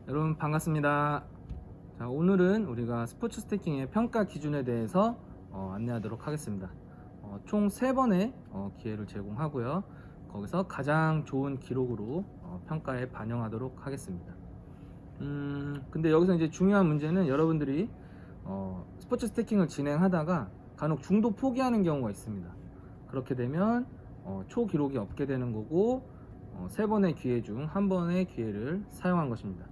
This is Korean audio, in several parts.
여러분 반갑습니다. 자, 오늘은 우리가 스포츠 스태킹의 평가 기준에 대해서 안내하도록 하겠습니다. 총 3번의 기회를 제공하고요. 거기서 가장 좋은 기록으로 평가에 반영하도록 하겠습니다. 근데 여기서 이제 중요한 문제는 여러분들이 스포츠 스태킹을 진행하다가 간혹 중도 포기하는 경우가 있습니다. 그렇게 되면 초 기록이 없게 되는 거고 3번의 기회 중 1번의 기회를 사용한 것입니다.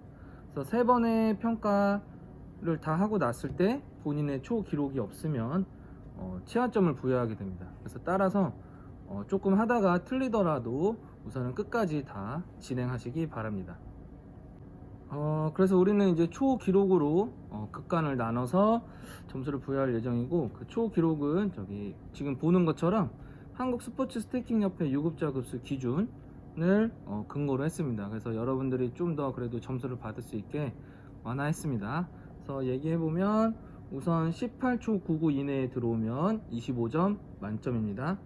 그래서 3번의 평가를 다 하고 났을 때 본인의 초 기록이 없으면 치환점을 부여하게 됩니다. 그래서 따라서 조금 하다가 틀리더라도 우선은 끝까지 다 진행하시기 바랍니다. 그래서 우리는 이제 초 기록으로 극간을 나눠서 점수를 부여할 예정이고, 그 초 기록은 저기 지금 보는 것처럼 한국 스포츠 스태킹 협회 유급자 급수 기준을 근거로 했습니다. 그래서 여러분들이 좀 더 그래도 점수를 받을 수 있게 완화했습니다. 그래서 얘기해보면 우선 18초 99 이내에 들어오면 25점 만점입니다.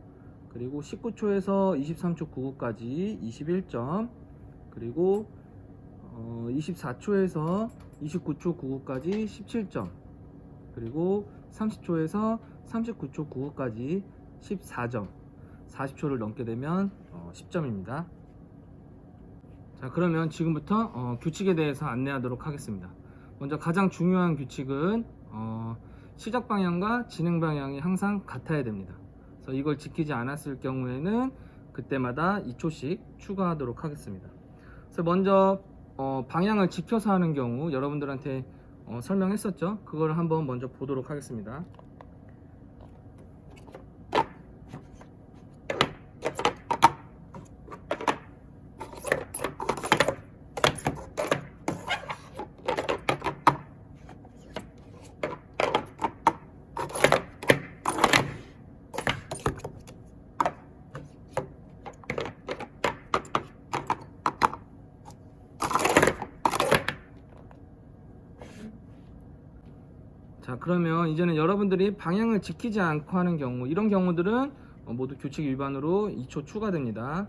그리고 19초에서 23초 99까지 21점, 그리고 24초에서 29초 99까지 17점, 그리고 30초에서 39초 99까지 14점, 40초를 넘게 되면 10점입니다. 자, 그러면 지금부터 규칙에 대해서 안내하도록 하겠습니다. 먼저 가장 중요한 규칙은 시작 방향과 진행 방향이 항상 같아야 됩니다. 그래서 이걸 지키지 않았을 경우에는 그때마다 2초씩 추가하도록 하겠습니다. 그래서 먼저 방향을 지켜서 하는 경우 여러분들한테 설명했었죠. 그걸 한번 먼저 보도록 하겠습니다. 자, 그러면 이제는 여러분들이 방향을 지키지 않고 하는 경우, 이런 경우들은 모두 규칙 위반으로 2초 추가됩니다.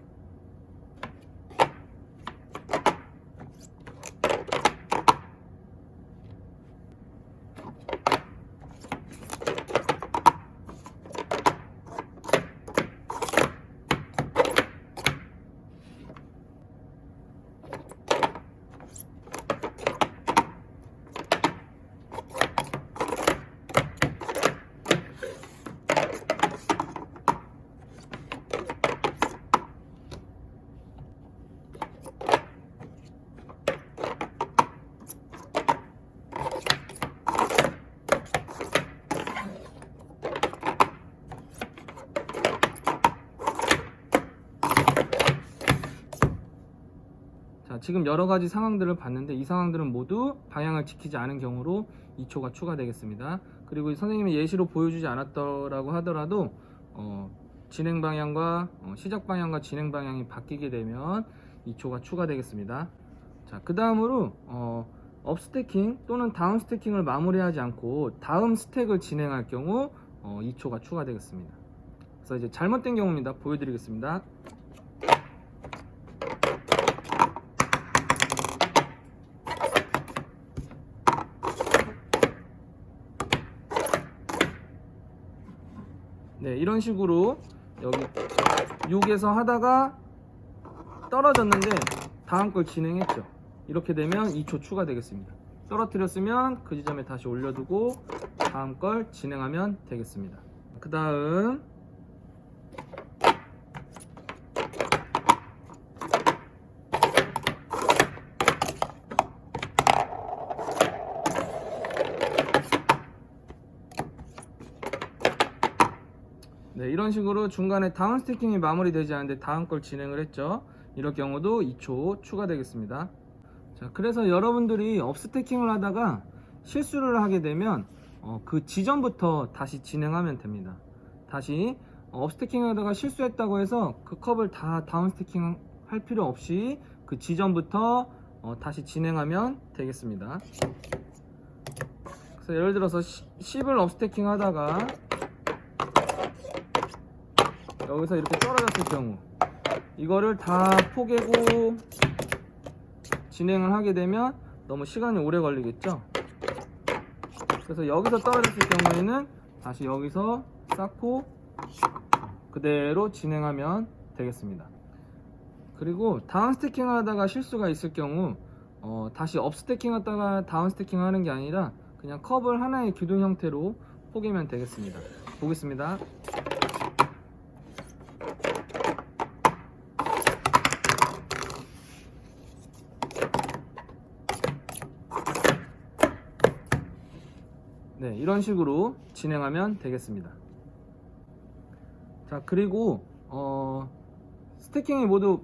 자, 지금 여러가지 상황들을 봤는데 이 상황들은 모두 방향을 지키지 않은 경우로 2초가 추가되겠습니다. 그리고 선생님이 예시로 보여주지 않았더라고 하더라도 진행 방향과 시작 방향과 진행 방향이 바뀌게 되면 2초가 추가되겠습니다. 자, 그 다음으로 업 스태킹 또는 다운 스태킹을 마무리하지 않고 다음 스택을 진행할 경우 2초가 추가되겠습니다. 그래서 이제 잘못된 경우입니다. 보여드리겠습니다. 네, 이런 식으로 여기 6에서 하다가 떨어졌는데 다음 걸 진행했죠. 이렇게 되면 2초 추가되겠습니다. 떨어뜨렸으면 그 지점에 다시 올려두고 다음 걸 진행하면 되겠습니다. 그 다음 네, 이런 식으로 중간에 다운 스태킹이 마무리되지 않는데 다음 걸 진행을 했죠. 이럴 경우도 2초 추가되겠습니다. 자, 그래서 여러분들이 업 스태킹을 하다가 실수를 하게 되면 그 지점부터 다시 진행하면 됩니다. 다시 업 스태킹을 하다가 실수했다고 해서 그 컵을 다 다운 스태킹 할 필요 없이 그 지점부터 다시 진행하면 되겠습니다. 그래서 예를 들어서 10을 업 스태킹 하다가 여기서 이렇게 떨어졌을 경우 이거를 다 포개고 진행을 하게 되면 너무 시간이 오래 걸리겠죠. 그래서 여기서 떨어졌을 경우에는 다시 여기서 쌓고 그대로 진행하면 되겠습니다. 그리고 다운 스태킹 하다가 실수가 있을 경우 다시 업 스태킹 하다가 다운 스태킹 하는 게 아니라 그냥 컵을 하나의 기둥 형태로 포개면 되겠습니다. 보겠습니다. 네, 이런 식으로 진행하면 되겠습니다. 자, 그리고 스태킹이 모두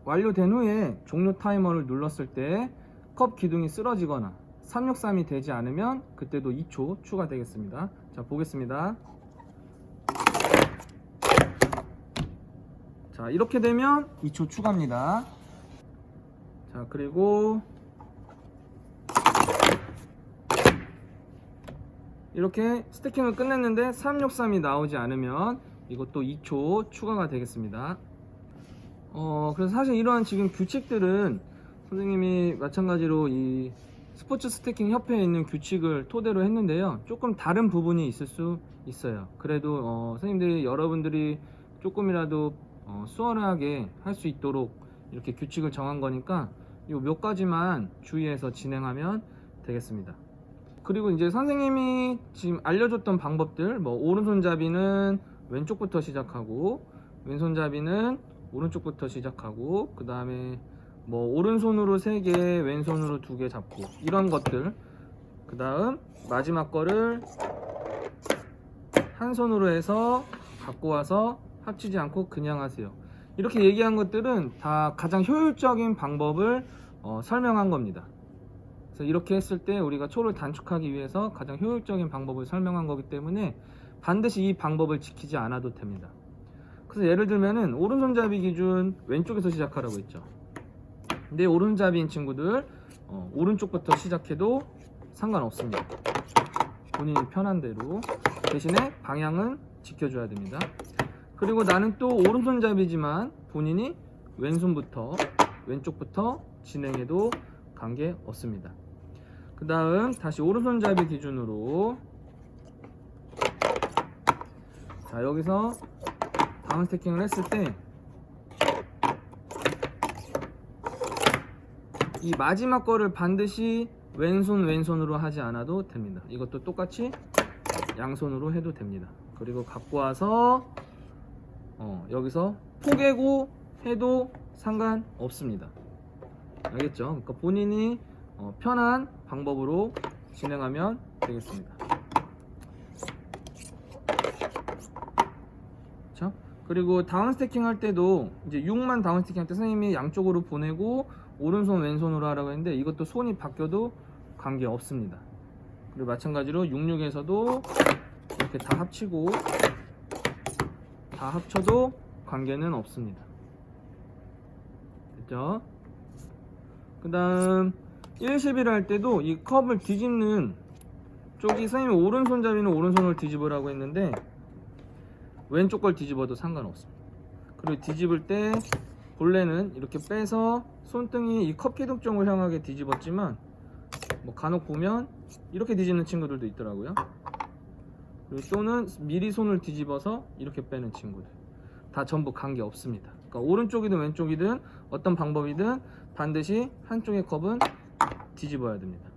완료된 후에 종료 타이머를 눌렀을 때 컵 기둥이 쓰러지거나 363이 되지 않으면 그때도 2초 추가되겠습니다. 자, 보겠습니다. 자, 이렇게 되면 2초 추가입니다. 자, 그리고 이렇게 스태킹을 끝냈는데 363이 나오지 않으면 이것도 2초 추가가 되겠습니다. 그래서 사실 이러한 지금 규칙들은 선생님이 마찬가지로 이 스포츠 스태킹 협회에 있는 규칙을 토대로 했는데요. 조금 다른 부분이 있을 수 있어요. 그래도 선생님들이 여러분들이 조금이라도 수월하게 할 수 있도록 이렇게 규칙을 정한 거니까 이 몇 가지만 주의해서 진행하면 되겠습니다. 그리고 이제 선생님이 지금 알려줬던 방법들, 뭐 오른손잡이는 왼쪽부터 시작하고 왼손잡이는 오른쪽부터 시작하고 그 다음에 뭐 오른손으로 3개 왼손으로 2개 잡고 이런 것들, 그 다음 마지막 거를 한 손으로 해서 갖고 와서 합치지 않고 그냥 하세요. 이렇게 얘기한 것들은 다 가장 효율적인 방법을 설명한 겁니다. 그래서 이렇게 했을 때 우리가 초를 단축하기 위해서 가장 효율적인 방법을 설명한 거기 때문에 반드시 이 방법을 지키지 않아도 됩니다. 그래서 예를 들면은 오른손잡이 기준 왼쪽에서 시작하라고 했죠. 근데 오른손잡이인 친구들 오른쪽부터 시작해도 상관없습니다. 본인이 편한 대로. 대신에 방향은 지켜줘야 됩니다. 그리고 나는 또 오른손잡이지만 본인이 왼쪽부터 진행해도 관계 없습니다. 그 다음 다시 오른손잡이 기준으로, 자, 여기서 다운 스태킹을 했을 때 이 마지막 거를 반드시 왼손으로 하지 않아도 됩니다. 이것도 똑같이 양손으로 해도 됩니다. 그리고 갖고 와서 여기서 포개고 해도 상관없습니다. 알겠죠? 그러니까 본인이 편한 방법으로 진행하면 되겠습니다. 그렇죠? 그리고 다운 스태킹 할 때도 이제 6만 다운 스태킹 할 때 선생님이 양쪽으로 보내고 오른손 왼손으로 하라고 했는데 이것도 손이 바뀌어도 관계 없습니다. 그리고 마찬가지로 66에서도 이렇게 다 합치고 다 합쳐도 관계는 없습니다. 됐죠? 그 다음 111을 할 때도 이 컵을 뒤집는 쪽이 선생님이 오른손잡이는 오른손을 뒤집으라고 했는데 왼쪽 걸 뒤집어도 상관없습니다. 그리고 뒤집을 때 본래는 이렇게 빼서 손등이 이 컵 기둥 쪽을 향하게 뒤집었지만 뭐 간혹 보면 이렇게 뒤집는 친구들도 있더라고요. 그리고 또는 미리 손을 뒤집어서 이렇게 빼는 친구들, 다 전부 관계 없습니다. 그러니까 오른쪽이든 왼쪽이든 어떤 방법이든 반드시 한쪽의 컵은 뒤집어야 됩니다.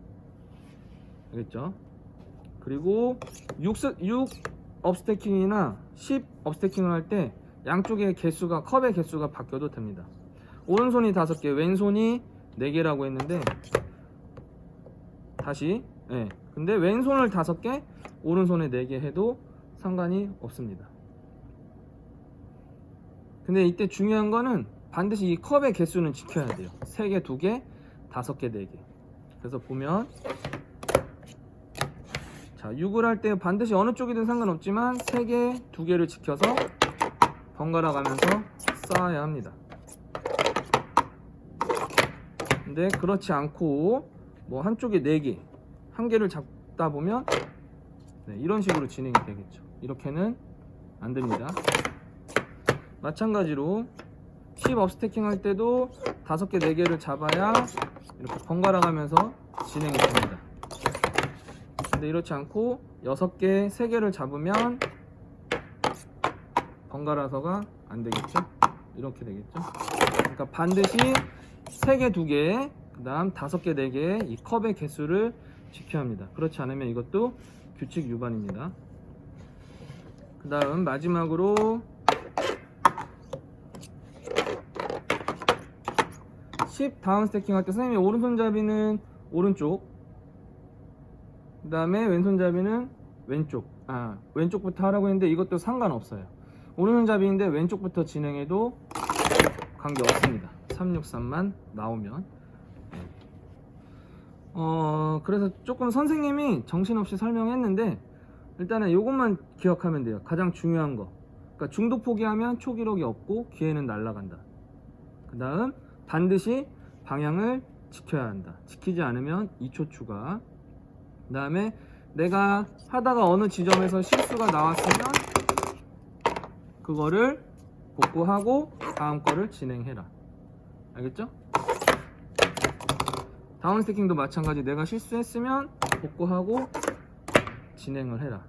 알겠죠? 그리고 6 업스태킹이나 10 업스태킹을 할 때 양쪽의 개수가, 컵의 개수가 바뀌어도 됩니다. 오른손이 5개, 왼손이 4개라고 했는데 다시, 근데 왼손을 5개, 오른손에 4개 해도 상관이 없습니다. 근데 이때 중요한 거는 반드시 이 컵의 개수는 지켜야 돼요. 3개, 2개, 5개, 4개. 그래서 보면, 자, 6을 할 때 반드시 어느 쪽이든 상관없지만 3개, 2개를 지켜서 번갈아 가면서 쌓아야 합니다. 근데 그렇지 않고 뭐 한쪽에 4개, 한 개를 잡다 보면 이런 식으로 진행이 되겠죠. 이렇게는 안 됩니다. 마찬가지로 10 업스태킹 할 때도 5개, 4개를 잡아야 이렇게 번갈아 가면서 진행이 됩니다. 근데 이렇지 않고 6개, 3개를 잡으면 번갈아서가 안 되겠죠? 이렇게 되겠죠? 그러니까 반드시 3개, 2개, 그 다음 5개, 4개 이 컵의 개수를 지켜야 합니다. 그렇지 않으면 이것도 규칙 위반입니다. 그 다음 마지막으로 10 다운 스태킹 할 때 선생님이 오른손잡이는 오른쪽, 그 다음에 왼손잡이는 왼쪽부터 하라고 했는데 이것도 상관없어요. 오른손잡이인데 왼쪽부터 진행해도 관계없습니다. 363만 나오면. 그래서 조금 선생님이 정신없이 설명했는데 일단은 이것만 기억하면 돼요. 가장 중요한 거. 그러니까 중도 포기하면 초 기록이 없고 기회는 날아간다. 그 다음 반드시 방향을 지켜야 한다. 지키지 않으면 2초 추가. 그 다음에 내가 하다가 어느 지점에서 실수가 나왔으면 그거를 복구하고 다음 거를 진행해라. 알겠죠? 다운 스태킹도 마찬가지. 내가 실수했으면 복구하고 진행을 해라.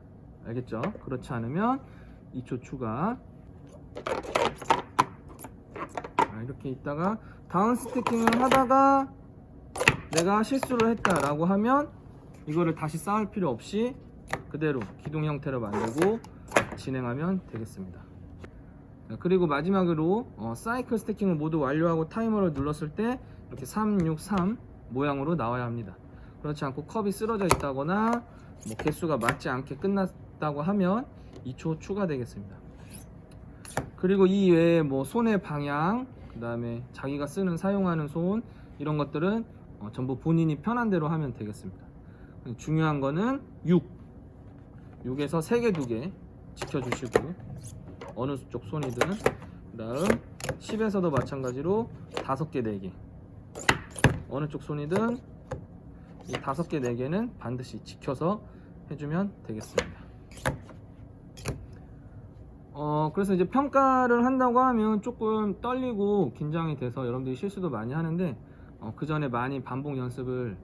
알겠죠? 그렇지 않으면 2초 추가. 이렇게 있다가 다운 스태킹을 하다가 내가 실수를 했다라고 하면 이거를 다시 쌓을 필요 없이 그대로 기둥 형태로 만들고 진행하면 되겠습니다. 그리고 마지막으로 사이클 스태킹을 모두 완료하고 타이머를 눌렀을 때 이렇게 363 모양으로 나와야 합니다. 그렇지 않고 컵이 쓰러져 있다거나 뭐 개수가 맞지 않게 끝났다고 하면 2초 추가되겠습니다. 그리고 이 외에 뭐 손의 방향, 그 다음에 자기가 사용하는 손, 이런 것들은 전부 본인이 편한 대로 하면 되겠습니다. 중요한 거는 6에서 3개, 2개 지켜주시고 어느 쪽 손이든, 그 다음 10에서도 마찬가지로 5개, 4개 어느 쪽 손이든 이 5개, 4개는 반드시 지켜서 해주면 되겠습니다. 그래서 이제 평가를 한다고 하면 조금 떨리고 긴장이 돼서 여러분들이 실수도 많이 하는데 그 전에 많이 반복 연습을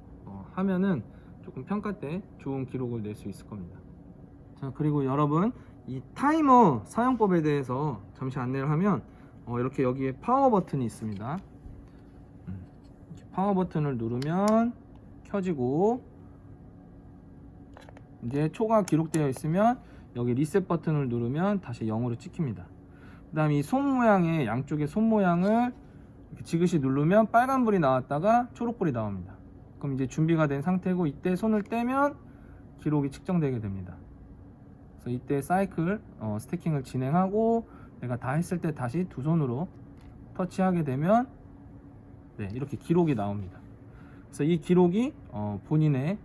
하면은 조금 평가 때 좋은 기록을 낼 수 있을 겁니다. 자, 그리고 여러분 이 타이머 사용법에 대해서 잠시 안내를 하면 이렇게 여기에 파워 버튼이 있습니다. 파워 버튼을 누르면 켜지고, 이제 초가 기록되어 있으면 여기 리셋 버튼을 누르면 다시 0으로 찍힙니다. 그 다음 이 손 모양의 양쪽의 손 모양을 이렇게 지그시 누르면 빨간불이 나왔다가 초록불이 나옵니다. 그럼 이제 준비가 된 상태고, 이때 손을 떼면 기록이 측정되게 됩니다. 그래서 이때 사이클 스태킹을 진행하고 내가 다 했을 때 다시 두 손으로 터치하게 되면 이렇게 기록이 나옵니다. 그래서 이 기록이 본인의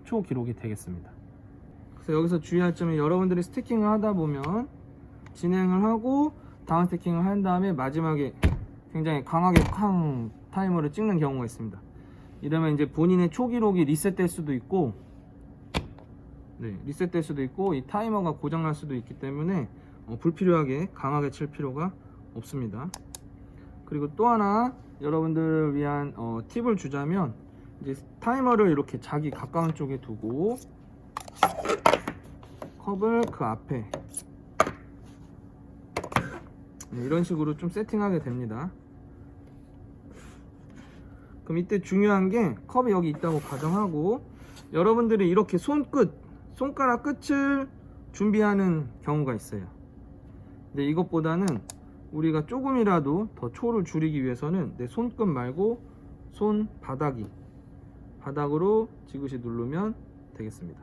초 기록이 되겠습니다. 그래서 여기서 주의할 점은 여러분들이 스태킹을 하다 보면 진행을 하고 다운 스태킹을 한 다음에 마지막에 굉장히 강하게 쾅 타이머를 찍는 경우가 있습니다. 이러면 이제 본인의 초 기록이 리셋될 수도 있고, 리셋될 수도 있고 이 타이머가 고장날 수도 있기 때문에 불필요하게 강하게 칠 필요가 없습니다. 그리고 또 하나 여러분들을 위한 팁을 주자면, 이제 타이머를 이렇게 자기 가까운 쪽에 두고 컵을 그 앞에 이런 식으로 좀 세팅하게 됩니다. 그럼 이때 중요한 게 컵이 여기 있다고 가정하고 여러분들이 이렇게 손가락 끝을 준비하는 경우가 있어요. 근데 이것보다는 우리가 조금이라도 더 초를 줄이기 위해서는 내 손끝 말고 바닥으로 지그시 누르면 되겠습니다.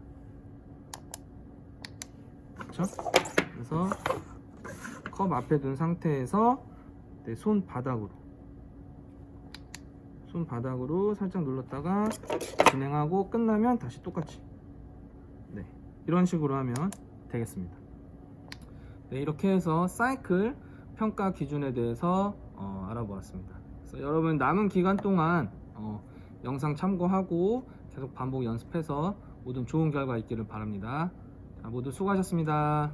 그렇죠? 그래서 컵 앞에 둔 상태에서 내 손바닥으로 살짝 눌렀다가 진행하고 끝나면 다시 똑같이 이런 식으로 하면 되겠습니다. 이렇게 해서 사이클 평가 기준에 대해서 알아보았습니다. 그래서 여러분 남은 기간 동안 영상 참고하고 계속 반복 연습해서 모든 좋은 결과 있기를 바랍니다. 자, 모두 수고하셨습니다.